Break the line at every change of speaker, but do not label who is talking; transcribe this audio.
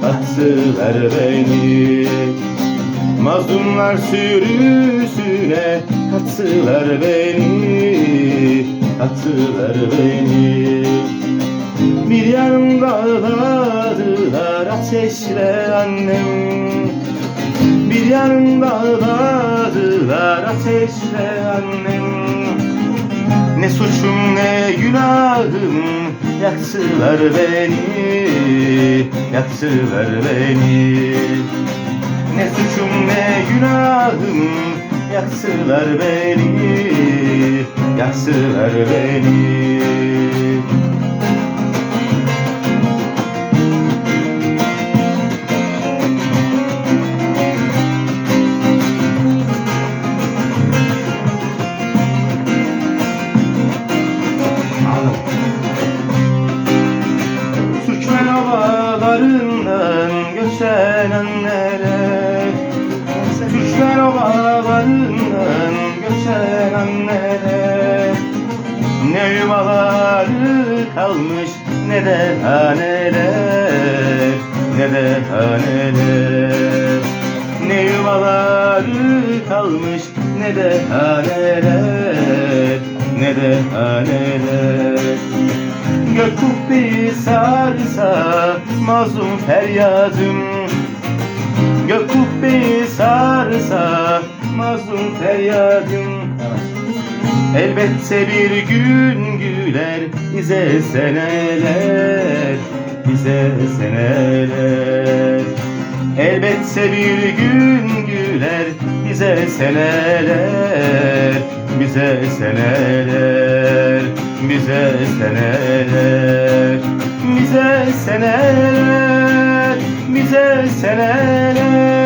attılar beni. Mazlumlar sürüsüne attılar beni, attılar beni. Bir yanım dağladılar ateşle annem, bir yanım dağladılar ateşle annem. Ne suçum ne günahım, yaktılar beni, yaktılar beni. Ne suçum ne günahım, yaktılar beni, yaktılar beni. Türkmen ovalarından göçen annelere, Türkmen ovalarından göçen annelere, ne yuvaları kalmış ne de haneler, ne de haneler. Ne yuvaları kalmış ne de haneler, ne de haneler. Gök kubbeyi sarsa mazlum feryadım, gök kubbeyi sarsa mazlum feryadım. Elbette bir gün güler bize seneler, bize seneler. Elbette bir gün güler bize seneler, bize seneler, bize seneler, bize seneler, bize seneler.